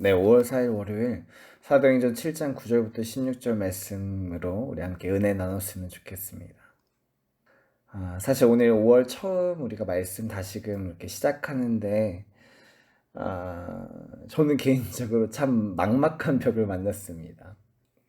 네, 5월 4일 월요일 사도행전 7장 9절부터 16절 말씀으로 우리 함께 은혜 나눴으면 좋겠습니다. 사실 오늘 5월 처음 우리가 말씀 다시금 이렇게 시작하는데 저는 개인적으로 참 막막한 벽을 만났습니다.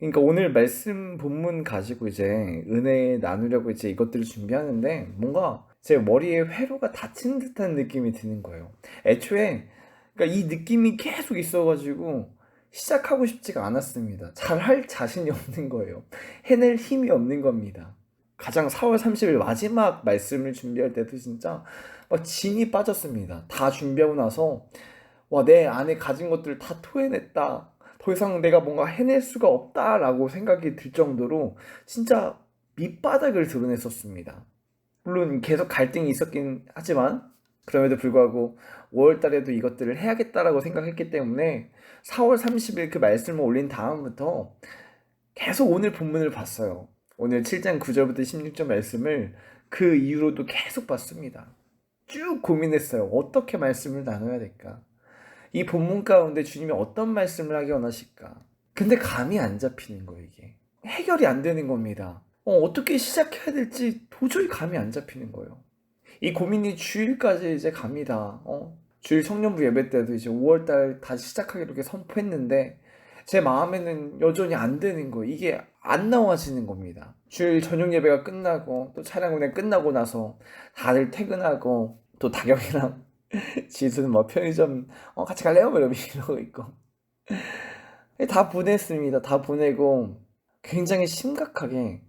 그러니까 오늘 말씀 본문 가지고 이제 은혜 나누려고 이제 이것들을 준비하는데 뭔가 제 머리에 회로가 닫힌 듯한 느낌이 드는 거예요. 애초에 그러니까 이 느낌이 계속 있어가지고 시작하고 싶지가 않았습니다. 잘할 자신이 없는 거예요. 해낼 힘이 없는 겁니다. 가장 4월 30일 마지막 말씀을 준비할 때도 진짜 막 진이 빠졌습니다. 다 준비하고 나서 와, 내 안에 가진 것들을 다 토해냈다. 더 이상 내가 뭔가 해낼 수가 없다라고 생각이 들 정도로 진짜 밑바닥을 드러냈었습니다. 물론 계속 갈등이 있었긴 하지만 그럼에도 불구하고 5월 달에도 이것들을 해야겠다라고 생각했기 때문에 4월 30일 그 말씀을 올린 다음부터 계속 오늘 본문을 봤어요. 오늘 7장 9절부터 16절 말씀을 그 이후로도 계속 봤습니다. 쭉 고민했어요. 어떻게 말씀을 나눠야 될까? 이 본문 가운데 주님이 어떤 말씀을 하기 원하실까? 근데 감이 안 잡히는 거예요, 이게. 해결이 안 되는 겁니다. 어떻게 시작해야 될지 도저히 감이 안 잡히는 거예요. 이 고민이 주일까지 이제 갑니다. 주일 청년부 예배 때도 이제 5월달 다시 시작하기로 이렇게 선포했는데 제 마음에는 여전히 안 되는 거예요. 이게 안 나와지는 겁니다. 주일 저녁 예배가 끝나고 또 차량 운행 끝나고 나서 다들 퇴근하고 또 다경이랑 지수는 뭐 편의점 같이 갈래요? 뭐 이러고 있고 다 보냈습니다. 다 보내고 굉장히 심각하게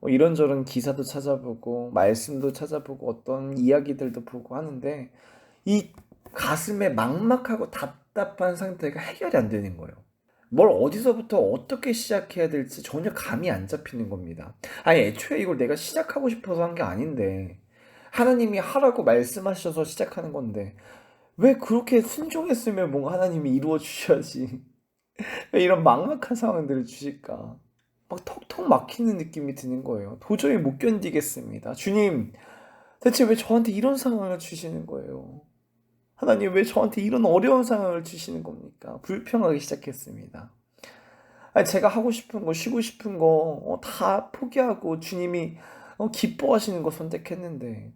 이런저런 기사도 찾아보고 말씀도 찾아보고 어떤 이야기들도 보고 하는데 이 가슴에 막막하고 답답한 상태가 해결이 안 되는 거예요. 뭘 어디서부터 어떻게 시작해야 될지 전혀 감이 안 잡히는 겁니다. 아니 애초에 이걸 내가 시작하고 싶어서 한 게 아닌데 하나님이 하라고 말씀하셔서 시작하는 건데 왜 그렇게 순종했으면 뭔가 하나님이 이루어 주셔야지 왜 이런 막막한 상황들을 주실까? 막 턱턱 막히는 느낌이 드는 거예요. 도저히 못 견디겠습니다. 주님, 대체 왜 저한테 이런 상황을 주시는 거예요? 하나님, 왜 저한테 이런 어려운 상황을 주시는 겁니까? 불평하기 시작했습니다. 아니, 제가 하고 싶은 거, 쉬고 싶은 거, 다 포기하고 주님이 기뻐하시는 거 선택했는데,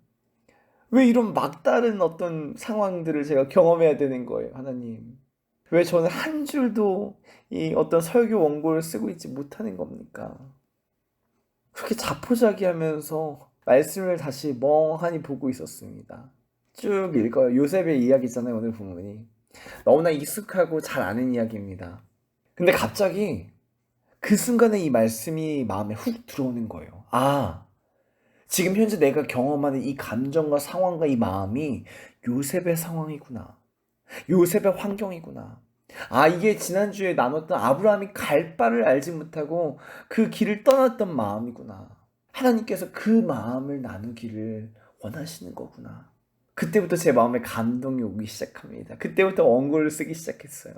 왜 이런 막다른 어떤 상황들을 제가 경험해야 되는 거예요, 하나님? 왜 저는 한 줄도 이 어떤 설교 원고를 쓰고 있지 못하는 겁니까? 그렇게 자포자기하면서 말씀을 다시 멍하니 보고 있었습니다. 쭉 읽어요. 요셉의 이야기잖아요, 오늘 본문이. 너무나 익숙하고 잘 아는 이야기입니다. 근데 갑자기 그 순간에 이 말씀이 마음에 훅 들어오는 거예요. 지금 현재 내가 경험하는 이 감정과 상황과 이 마음이 요셉의 상황이구나. 요셉의 환경이구나. 이게 지난주에 나눴던 아브라함이 갈 바를 알지 못하고 그 길을 떠났던 마음이구나. 하나님께서 그 마음을 나누기를 원하시는 거구나. 그때부터 제 마음에 감동이 오기 시작합니다. 그때부터 원고를 쓰기 시작했어요.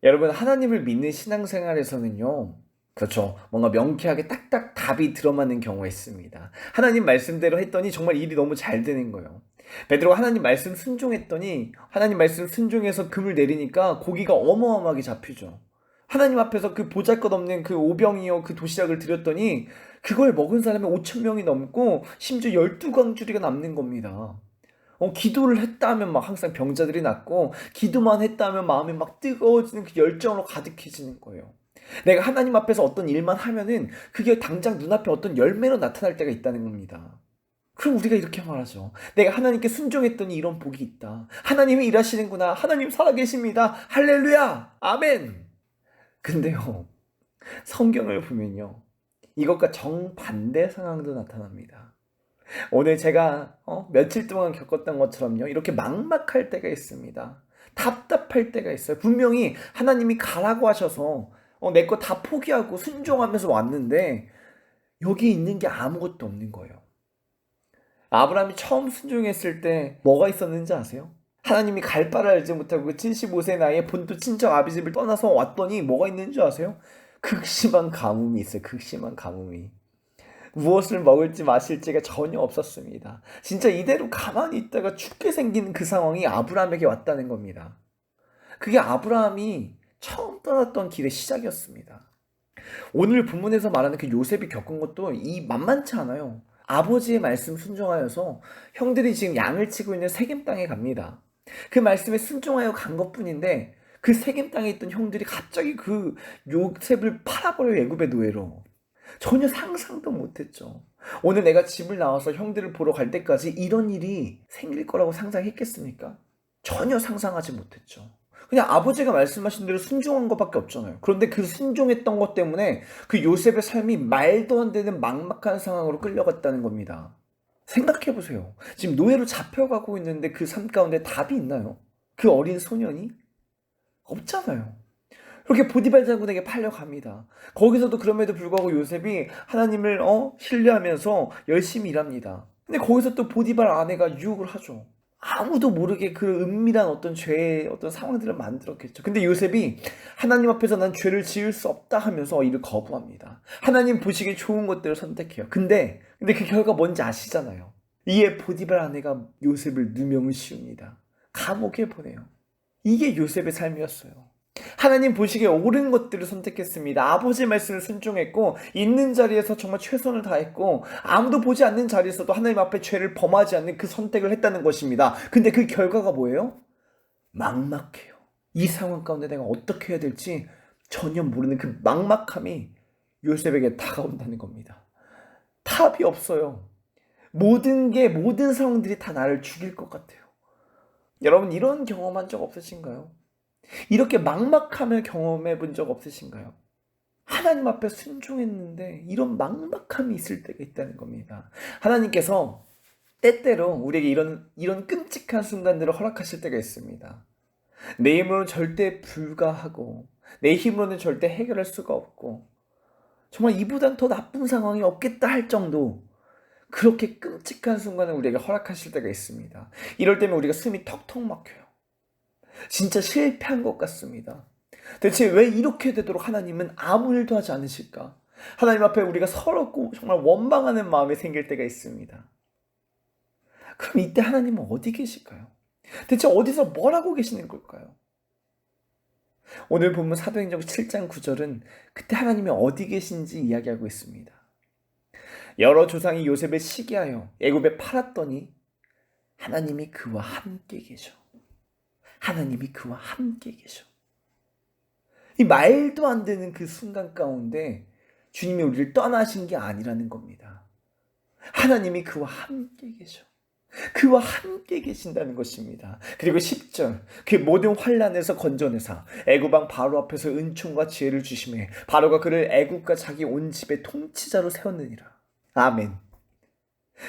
여러분, 하나님을 믿는 신앙생활에서는요, 그렇죠. 뭔가 명쾌하게 딱딱 답이 들어맞는 경우가 있습니다. 하나님 말씀대로 했더니 정말 일이 너무 잘 되는 거예요. 베드로가 하나님 말씀 순종했더니 하나님 말씀 순종해서 금을 내리니까 고기가 어마어마하게 잡히죠. 하나님 앞에서 그 보잘것없는 그 오병이어 그 도시락을 드렸더니 그걸 먹은 사람이 5천 명이 넘고 심지어 12광주리가 남는 겁니다. 기도를 했다 하면 막 항상 병자들이 낫고 기도만 했다 하면 마음이 막 뜨거워지는 그 열정으로 가득해지는 거예요. 내가 하나님 앞에서 어떤 일만 하면은 그게 당장 눈앞에 어떤 열매로 나타날 때가 있다는 겁니다. 그럼 우리가 이렇게 말하죠. 내가 하나님께 순종했더니 이런 복이 있다. 하나님이 일하시는구나. 하나님 살아계십니다. 할렐루야. 아멘. 근데요, 성경을 보면요, 이것과 정반대 상황도 나타납니다. 오늘 제가 며칠 동안 겪었던 것처럼요, 이렇게 막막할 때가 있습니다. 답답할 때가 있어요. 분명히 하나님이 가라고 하셔서 내 거 다 포기하고 순종하면서 왔는데 여기 있는 게 아무것도 없는 거예요. 아브라함이 처음 순종했을 때 뭐가 있었는지 아세요? 하나님이 갈 바를 알지 못하고 그 75세 나이에 본토 친정 아비 집을 떠나서 왔더니 뭐가 있는 줄 아세요? 극심한 가뭄이 있어요. 극심한 가뭄이. 무엇을 먹을지 마실지가 전혀 없었습니다. 진짜 이대로 가만히 있다가 죽게 생긴 그 상황이 아브라함에게 왔다는 겁니다. 그게 아브라함이 처음 떠났던 길의 시작이었습니다. 오늘 본문에서 말하는 그 요셉이 겪은 것도 이 만만치 않아요. 아버지의 말씀 순종하여서 형들이 지금 양을 치고 있는 세겜 땅에 갑니다. 그 말씀에 순종하여 간 것뿐인데 그 세겜 땅에 있던 형들이 갑자기 그 요셉을 팔아버려 애굽의 노예로. 전혀 상상도 못했죠. 오늘 내가 집을 나와서 형들을 보러 갈 때까지 이런 일이 생길 거라고 상상했겠습니까? 전혀 상상하지 못했죠. 그냥 아버지가 말씀하신 대로 순종한 것밖에 없잖아요. 그런데 그 순종했던 것 때문에 그 요셉의 삶이 말도 안 되는 막막한 상황으로 끌려갔다는 겁니다. 생각해 보세요. 지금 노예로 잡혀가고 있는데 그 삶 가운데 답이 있나요? 그 어린 소년이? 없잖아요. 그렇게 포디발 장군에게 팔려갑니다. 거기서도 그럼에도 불구하고 요셉이 하나님을 신뢰하면서 열심히 일합니다. 근데 거기서 또 포디발 아내가 유혹을 하죠. 아무도 모르게 그 은밀한 어떤 죄의 어떤 상황들을 만들었겠죠. 근데 요셉이 하나님 앞에서 난 죄를 지을 수 없다 하면서 이를 거부합니다. 하나님 보시기에 좋은 것들을 선택해요. 근데 그 결과 뭔지 아시잖아요. 이에 보디발 아내가 요셉을 누명을 씌웁니다. 감옥에 보내요. 이게 요셉의 삶이었어요. 하나님 보시기에 옳은 것들을 선택했습니다. 아버지의 말씀을 순종했고 있는 자리에서 정말 최선을 다했고 아무도 보지 않는 자리에서도 하나님 앞에 죄를 범하지 않는 그 선택을 했다는 것입니다. 근데 그 결과가 뭐예요? 막막해요. 이 상황 가운데 내가 어떻게 해야 될지 전혀 모르는 그 막막함이 요셉에게 다가온다는 겁니다. 답이 없어요. 모든 상황들이 다 나를 죽일 것 같아요. 여러분 이런 경험한 적 없으신가요? 이렇게 막막함을 경험해 본 적 없으신가요? 하나님 앞에 순종했는데 이런 막막함이 있을 때가 있다는 겁니다. 하나님께서 때때로 우리에게 이런 끔찍한 순간들을 허락하실 때가 있습니다. 내 힘으로는 절대 불가하고 내 힘으로는 절대 해결할 수가 없고 정말 이보단 더 나쁜 상황이 없겠다 할 정도 그렇게 끔찍한 순간을 우리에게 허락하실 때가 있습니다. 이럴 때면 우리가 숨이 턱턱 막혀요. 진짜 실패한 것 같습니다. 대체 왜 이렇게 되도록 하나님은 아무 일도 하지 않으실까? 하나님 앞에 우리가 서럽고 정말 원망하는 마음이 생길 때가 있습니다. 그럼 이때 하나님은 어디 계실까요? 대체 어디서 뭘 하고 계시는 걸까요? 오늘 본문 사도행전 7장 9절은 그때 하나님이 어디 계신지 이야기하고 있습니다. 여러 조상이 요셉을 시기하여 애굽에 팔았더니 하나님이 그와 함께 계셔. 하나님이 그와 함께 계셔. 이 말도 안 되는 그 순간 가운데 주님이 우리를 떠나신 게 아니라는 겁니다. 하나님이 그와 함께 계셔. 그와 함께 계신다는 것입니다. 그리고 10절 그 모든 환난에서 건져내사 애굽 왕 바로 앞에서 은총과 지혜를 주심에 바로가 그를 애굽과 자기 온 집의 통치자로 세웠느니라. 아멘.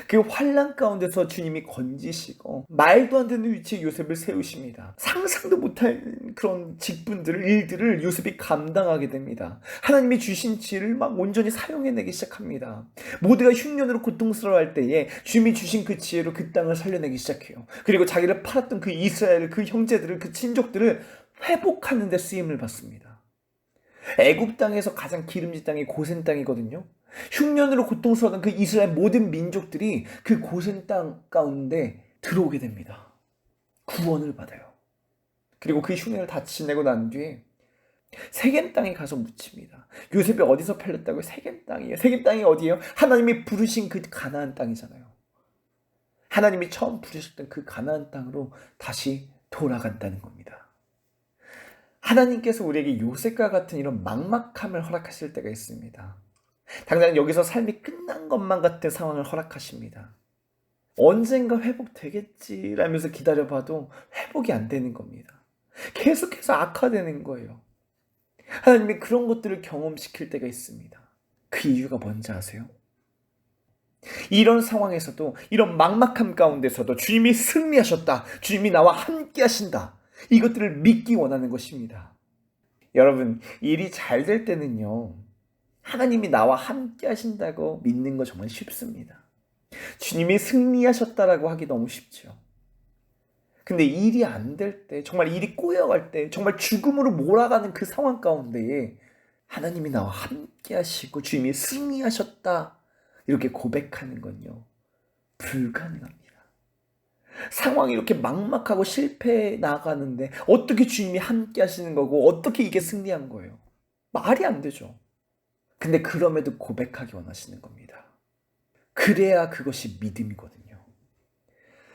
그 환난 가운데서 주님이 건지시고 말도 안 되는 위치에 요셉을 세우십니다. 상상도 못할 그런 직분들을 일들을 요셉이 감당하게 됩니다. 하나님이 주신 지혜를 막 온전히 사용해내기 시작합니다. 모두가 흉년으로 고통스러워할 때에 주님이 주신 그 지혜로 그 땅을 살려내기 시작해요. 그리고 자기를 팔았던 그 이스라엘 그 형제들을 그 친족들을 회복하는 데 쓰임을 받습니다. 애굽 땅에서 가장 기름진 땅이 고센 땅이거든요. 흉년으로 고통스러워하던 그 이스라엘 모든 민족들이 그 고센 땅 가운데 들어오게 됩니다. 구원을 받아요. 그리고 그 흉년을 다 지내고 난 뒤에 세겜 땅에 가서 묻힙니다. 요셉이 어디서 팔렸다고요? 세겜 땅이에요. 세겜 땅이 어디예요? 하나님이 부르신 그 가나안 땅이잖아요. 하나님이 처음 부르셨던 그 가나안 땅으로 다시 돌아간다는 겁니다. 하나님께서 우리에게 요셉과 같은 이런 막막함을 허락하실 때가 있습니다. 당장 여기서 삶이 끝난 것만 같은 상황을 허락하십니다. 언젠가 회복되겠지라면서 기다려봐도 회복이 안 되는 겁니다. 계속해서 악화되는 거예요. 하나님이 그런 것들을 경험시킬 때가 있습니다. 그 이유가 뭔지 아세요? 이런 상황에서도 이런 막막함 가운데서도 주님이 승리하셨다. 주님이 나와 함께 하신다. 이것들을 믿기 원하는 것입니다. 여러분, 일이 잘 될 때는요. 하나님이 나와 함께 하신다고 믿는 거 정말 쉽습니다. 주님이 승리하셨다라고 하기 너무 쉽죠. 근데 일이 안 될 때, 정말 일이 꼬여갈 때, 정말 죽음으로 몰아가는 그 상황 가운데에 하나님이 나와 함께 하시고 주님이 승리하셨다 이렇게 고백하는 건요 불가능합니다. 상황이 이렇게 막막하고 실패해 나가는데 어떻게 주님이 함께 하시는 거고 어떻게 이게 승리한 거예요? 말이 안 되죠. 근데 그럼에도 고백하기 원하시는 겁니다. 그래야 그것이 믿음이거든요.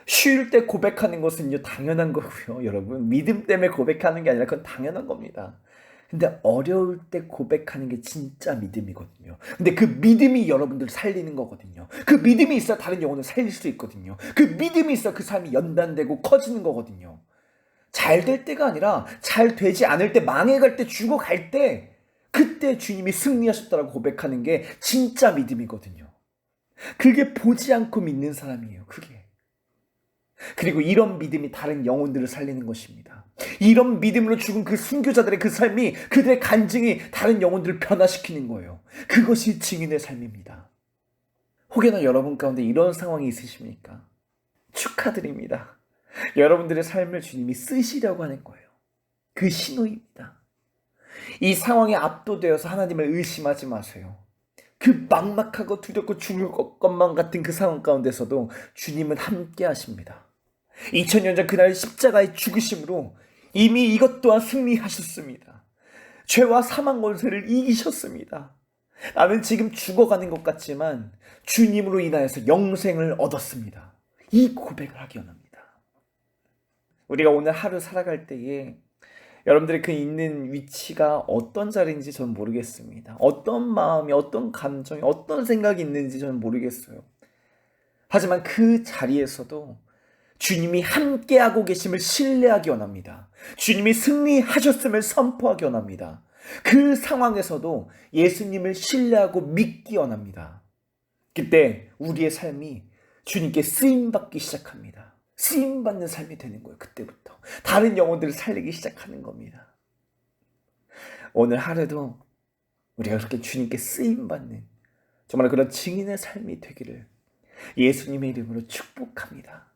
쉴 때 고백하는 것은요, 당연한 거고요, 여러분. 믿음 때문에 고백하는 게 아니라 그건 당연한 겁니다. 근데 어려울 때 고백하는 게 진짜 믿음이거든요. 근데 그 믿음이 여러분들 살리는 거거든요. 그 믿음이 있어야 다른 영혼을 살릴 수 있거든요. 그 믿음이 있어야 그 삶이 연단되고 커지는 거거든요. 잘 될 때가 아니라 잘 되지 않을 때, 망해갈 때, 죽어갈 때, 그때 주님이 승리하셨다라고 고백하는 게 진짜 믿음이거든요. 그게 보지 않고 믿는 사람이에요, 그게. 그리고 이런 믿음이 다른 영혼들을 살리는 것입니다. 이런 믿음으로 죽은 그 순교자들의 그 삶이, 그들의 간증이 다른 영혼들을 변화시키는 거예요. 그것이 증인의 삶입니다. 혹여나 여러분 가운데 이런 상황이 있으십니까? 축하드립니다. 여러분들의 삶을 주님이 쓰시려고 하는 거예요. 그 신호입니다. 이 상황에 압도되어서 하나님을 의심하지 마세요. 그 막막하고 두렵고 죽을 것만 같은 그 상황 가운데서도 주님은 함께 하십니다. 2000년 전 그날 십자가의 죽으심으로 이미 이것 또한 승리하셨습니다. 죄와 사망 권세를 이기셨습니다. 나는 지금 죽어가는 것 같지만 주님으로 인하여서 영생을 얻었습니다. 이 고백을 하기 원합니다. 우리가 오늘 하루 살아갈 때에 여러분들의 그 있는 위치가 어떤 자리인지 저는 모르겠습니다. 어떤 마음이, 어떤 감정이, 어떤 생각이 있는지 저는 모르겠어요. 하지만 그 자리에서도 주님이 함께하고 계심을 신뢰하기 원합니다. 주님이 승리하셨음을 선포하기 원합니다. 그 상황에서도 예수님을 신뢰하고 믿기 원합니다. 그때 우리의 삶이 주님께 쓰임받기 시작합니다. 쓰임받는 삶이 되는 거예요. 그때부터 다른 영혼들을 살리기 시작하는 겁니다. 오늘 하루도 우리가 그렇게 주님께 쓰임받는 정말 그런 증인의 삶이 되기를 예수님의 이름으로 축복합니다.